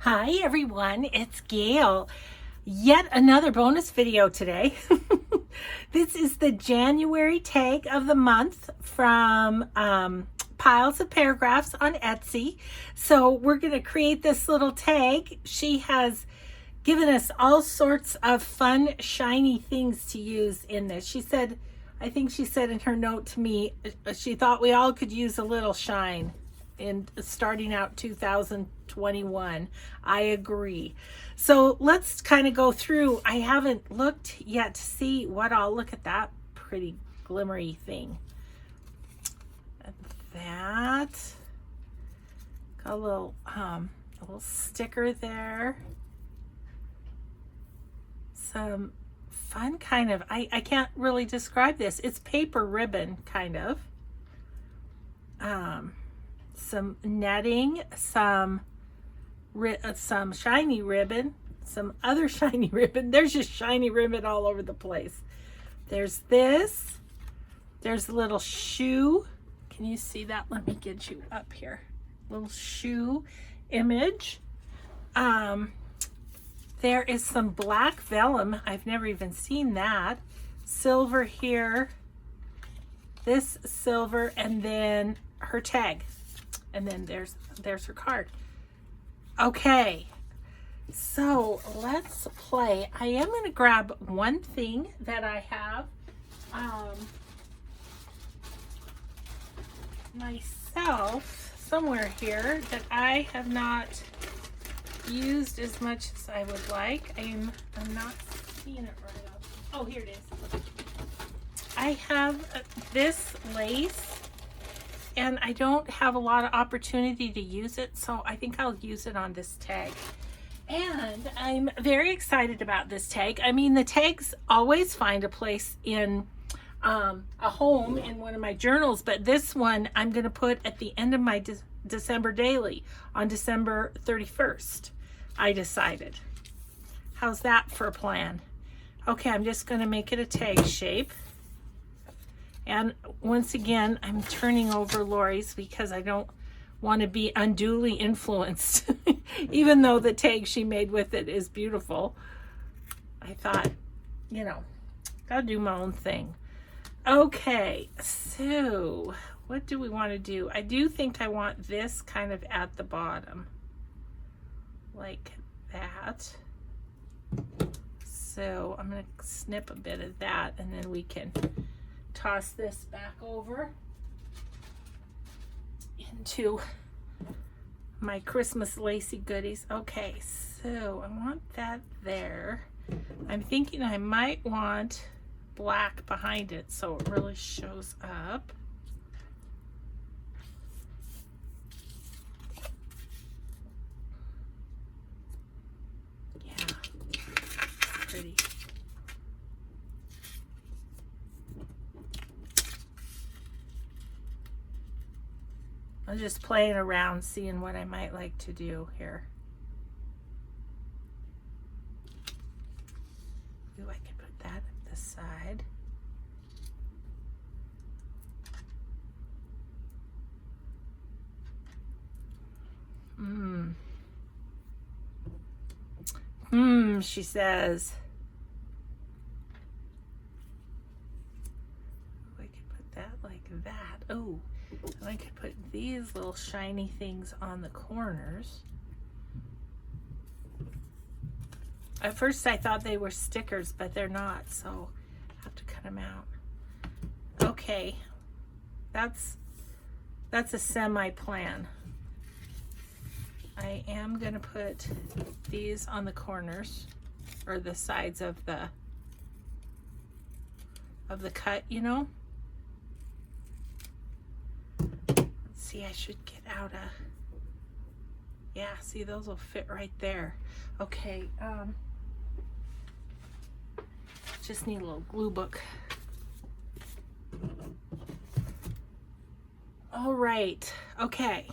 Hi everyone, it's Gail. Yet another bonus video today. This is the January tag of the month from Piles of Paragraphs on Etsy. So we're going to create this little tag. She has given us all sorts of fun, shiny things to use in this. She said, I think she said in her note to me, she thought we all could use a little shine in starting out 2021. I agree. So let's kind of go through. I haven't looked yet to see what all, look at that pretty glimmery thing. And that got a little sticker there. Some fun kind of, I can't really describe this. It's paper ribbon kind of. Some netting, some shiny ribbon, some other shiny ribbon. There's just shiny ribbon all over the place. There's this. There's a little shoe. Can you see that? Let me get you up here. Little shoe image. There is some black vellum. I've never even seen that. Silver here. This silver, and then her tag. And then there's her card. Okay, so let's play. I am going to grab one thing that I have myself somewhere here that I have not used as much as I would like. I'm not seeing it right off. Oh, here it is. I have this lace, and I don't have a lot of opportunity to use it, so I think I'll use it on this tag. And I'm very excited about this tag. I mean, the tags always find a place in a home in one of my journals, but this one I'm going to put at the end of my December daily on December 31st, I decided. How's that for a plan? Okay, I'm just going to make it a tag shape. And once again, I'm turning over Lori's because I don't want to be unduly influenced. Even though the tag she made with it is beautiful, I thought, you know, gotta do my own thing. Okay, so what do we want to do? I do think I want this kind of at the bottom, like that. So I'm going to snip a bit of that, and then we can toss this back over into my Christmas lacy goodies. Okay, so I want that there. I'm thinking I might want black behind it so it really shows up. Yeah, pretty. I'm just playing around, seeing what I might like to do here. Ooh, I can put that at the side. She says. Ooh, I could put that like that. Oh. And I could put these little shiny things on the corners. At first I thought they were stickers, but they're not, so I have to cut them out. Okay, that's a semi-plan. I am going to put these on the corners, or the sides of the cut, you know. See, I should get out a, yeah, see, those will fit right there. Okay, just need a little glue book. All right, okay,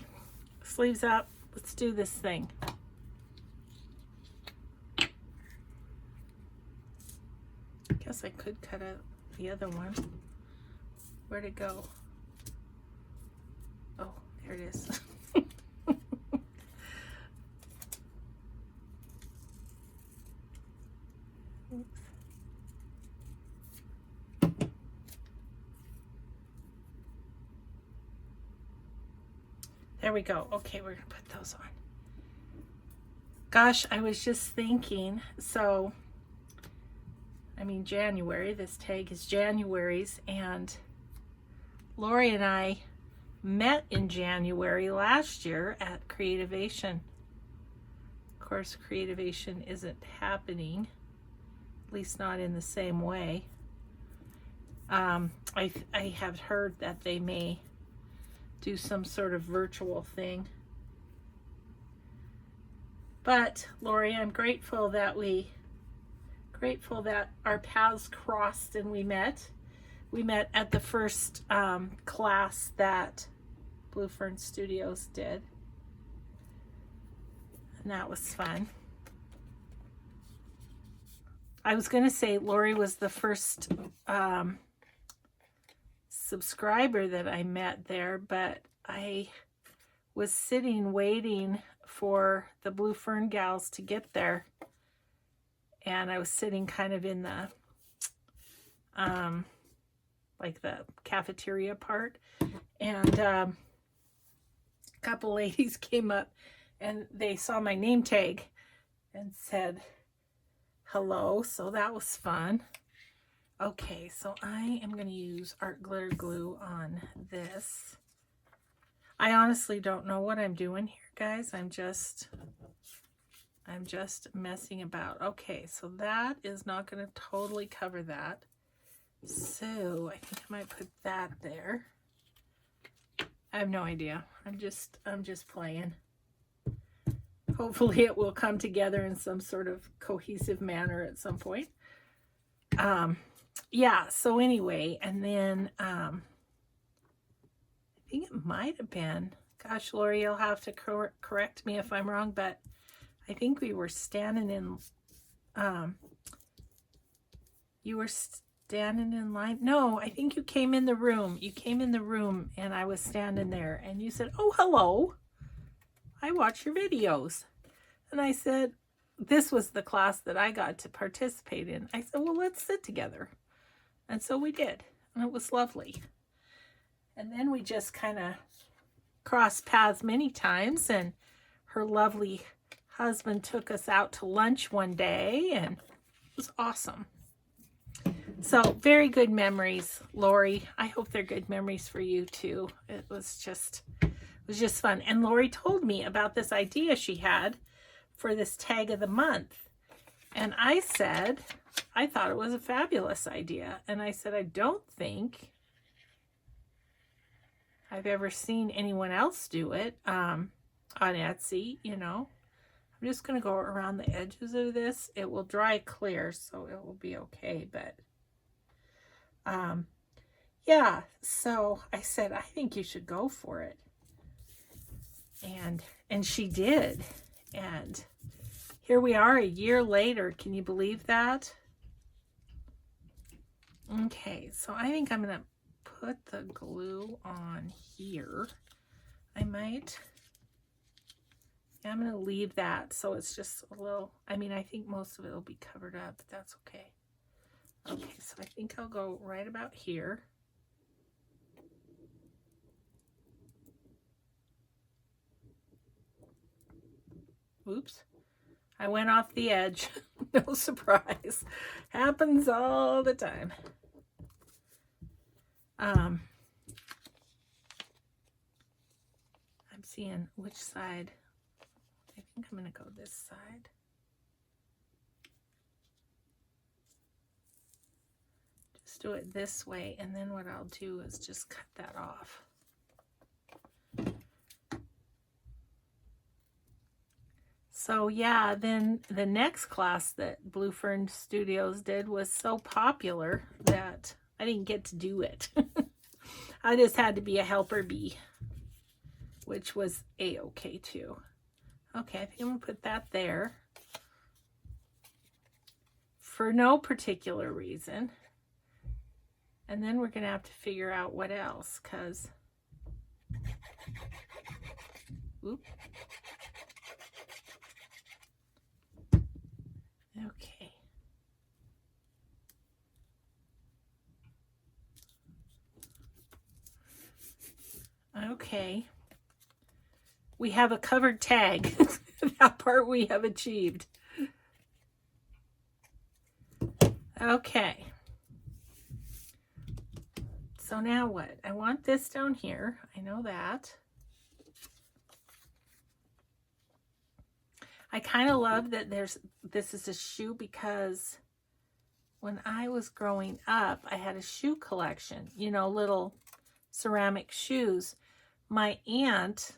sleeves up, let's do this thing. Guess I could cut out the other one. Where'd it go? Oh, there it is. Oops. There we go. Okay, we're gonna put those on. Gosh, I was just thinking, so, I mean, January, this tag is January's, and Lori and I met in January last year at Creativation. Of course, Creativation isn't happening, at least not in the same way. I have heard that they may do some sort of virtual thing. But Lori, I'm grateful that our paths crossed and we met. We met at the first class that Blue Fern Studios did. And that was fun. I was going to say Lori was the first subscriber that I met there, but I was sitting waiting for the Blue Fern gals to get there, and I was sitting kind of in the like the cafeteria part, and a couple ladies came up and they saw my name tag and said hello, so that was fun. Okay, so I am going to use art glitter glue on this. I honestly don't know what I'm doing here, guys. I'm just messing about. Okay, so that is not going to totally cover that. So I think I might put that there. I have no idea. I'm just playing. Hopefully it will come together in some sort of cohesive manner at some point. Yeah, so anyway, and then I think it might have been, gosh, Lori, you'll have to correct me if I'm wrong, but I think we were standing in, you were standing in line. No, I think you came in the room. You came in the room and I was standing there and you said, oh, hello. I watch your videos. And I said, this was the class that I got to participate in. I said, well, let's sit together. And so we did. And it was lovely. And then we just kind of crossed paths many times. And her lovely husband took us out to lunch one day. And it was awesome. So very good memories, Lori. I hope they're good memories for you too. It was just fun. And Lori told me about this idea she had for this tag of the month. And I said, I thought it was a fabulous idea. And I said, I don't think I've ever seen anyone else do it on Etsy, you know. I'm just going to go around the edges of this. It will dry clear, so it will be okay. But yeah, so I said, I think you should go for it. And she did. And here we are a year later. Can you believe that? Okay, so I think I'm going to put the glue on here. I'm going to leave that so it's just a little, I mean, I think most of it will be covered up, but that's okay. Okay, so I think I'll go right about here. Oops, I went off the edge. No surprise. Happens all the time. I'm seeing which side. I think I'm going to go this side. Just do it this way, and then what I'll do is just cut that off. So yeah, then the next class that Blue Fern Studios did was so popular that I didn't get to do it. I just had to be a helper bee, which was a-okay too. Okay, I think I'm gonna put that there for no particular reason. And then we're gonna have to figure out what else, because okay. Okay. We have a covered tag. That part we have achieved. Okay. So now what? I want this down here. I know that. I kind of love that this is a shoe because when I was growing up, I had a shoe collection, you know, little ceramic shoes. My aunt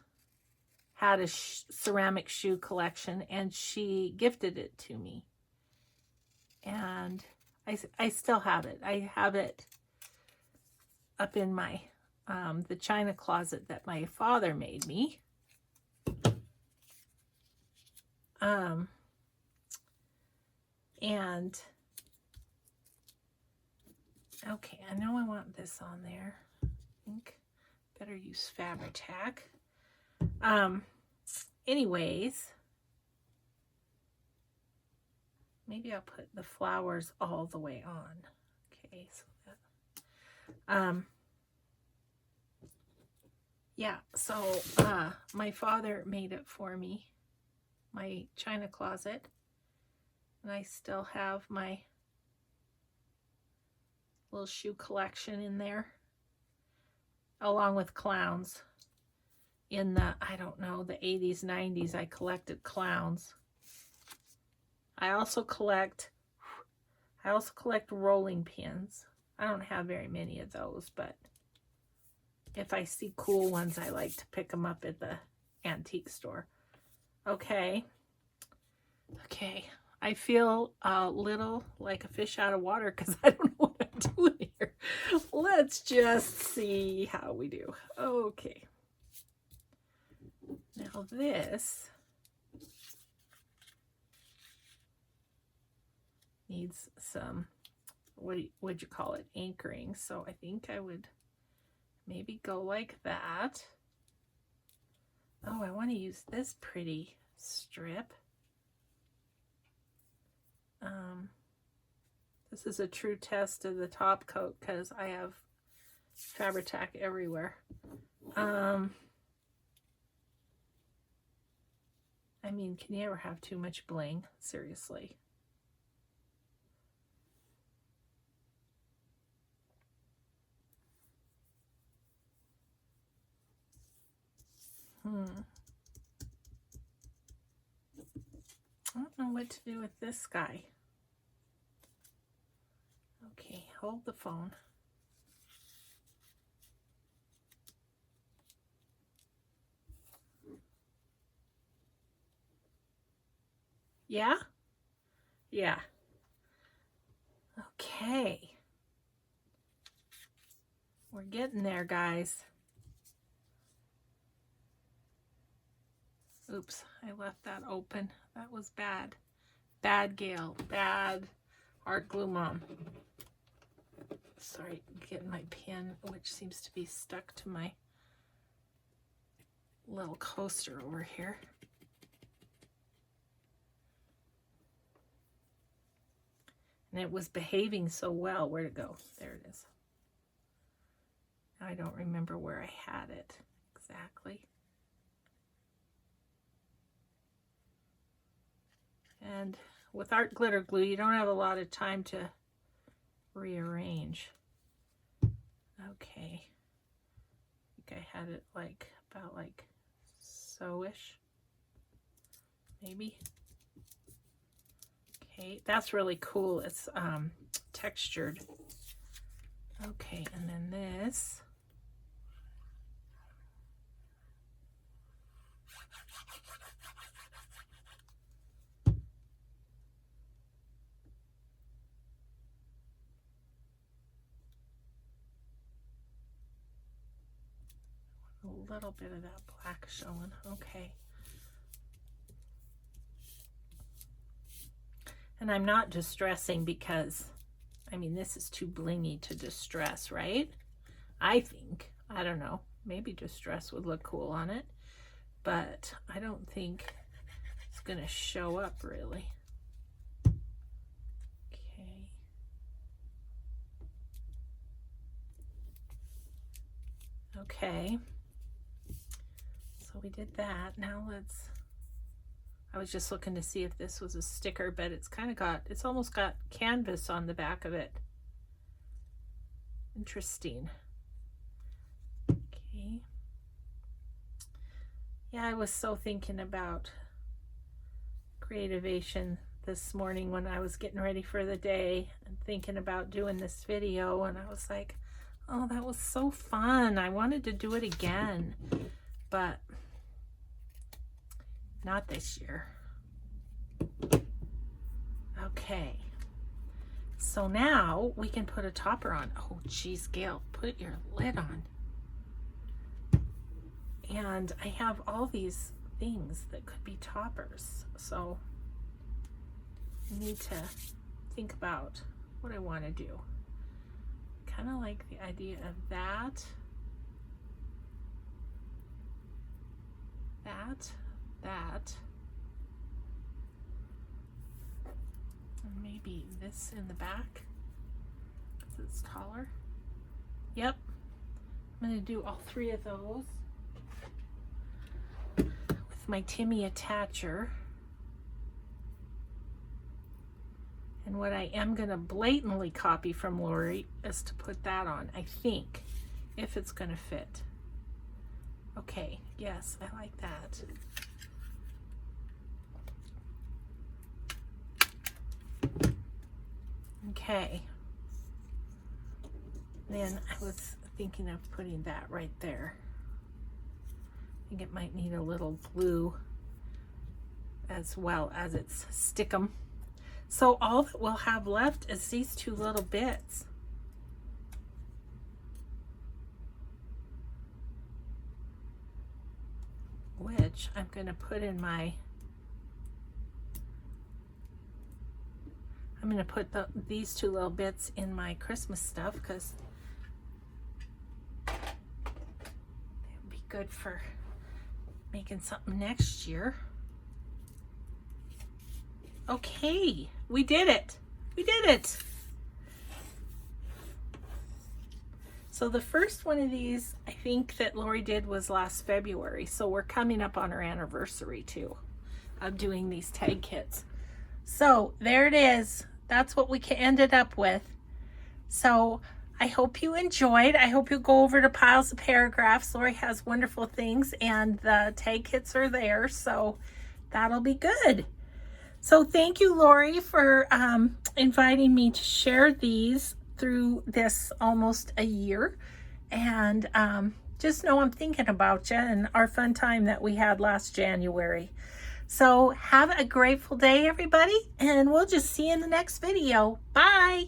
had a ceramic shoe collection and she gifted it to me. And I still have it. I have it up in my, the china closet that my father made me. And okay, I know I want this on there. I think better use Fabri-Tac. Anyways, maybe I'll put the flowers all the way on. Okay, so that, yeah, so my father made it for me, my china closet, and I still have my little shoe collection in there, along with clowns. In the, I don't know, the 80s, 90s, I collected clowns. I also collect rolling pins. I don't have very many of those, but if I see cool ones, I like to pick them up at the antique store. Okay. Okay. I feel a little like a fish out of water because I don't know what I'm doing here. Let's just see how we do. Okay. Now this needs some, what would you call it, anchoring. So I think I would maybe go like that. Oh, I want to use this pretty strip. This is a true test of the top coat because I have Fabri-Tac everywhere. I mean, can you ever have too much bling? Seriously. I don't know what to do with this guy. Okay, hold the phone. Yeah? Yeah. Okay. We're getting there, guys. Oops, I left that open. That was bad. Bad, Gail. Bad art glue mom. Sorry, getting my pen, which seems to be stuck to my little coaster over here. And it was behaving so well. Where'd it go? There it is. I don't remember where I had it exactly. And with art glitter glue, you don't have a lot of time to rearrange. Okay. I think I had it like about like so-ish. Maybe. Okay, that's really cool. It's textured. Okay, and then this. A little bit of that black showing. Okay. And I'm not distressing because, I mean, this is too blingy to distress, right? I think. I don't know. Maybe distress would look cool on it. But I don't think it's going to show up really. Okay. Okay. So we did that. Now I was just looking to see if this was a sticker, but it's almost got canvas on the back of it. Interesting. Okay. Yeah, I was so thinking about Creativation this morning when I was getting ready for the day and thinking about doing this video, and I was like, oh, that was so fun. I wanted to do it again, but not this year. Okay, so now we can put a topper on. Oh geez, Gail, put your lid on. And I have all these things that could be toppers, so I need to think about what I want to do. Kind of like the idea of that, and maybe this in the back because it's taller. Yep, I'm going to do all three of those with my Timmy attacher. And what I am going to blatantly copy from Lori is to put that on, I think, if it's going to fit. Okay, yes, I like that. Okay. Then I was thinking of putting that right there. I think it might need a little glue as well as its stickum. So all that we'll have left is these two little bits. Which I'm going to put in my, I'm going to put these two little bits in my Christmas stuff because it would be good for making something next year. Okay, we did it. We did it. So the first one of these, I think that Lori did was last February. So we're coming up on our anniversary too of doing these tag kits. So there it is. That's what we ended up with. So I hope you enjoyed. I hope you go over to Piles of Paragraphs. Lori has wonderful things and the tag kits are there. So that'll be good. So thank you, Lori, for inviting me to share these through this almost a year. And just know I'm thinking about you and our fun time that we had last January. So have a grateful day, everybody, and we'll just see you in the next video. Bye.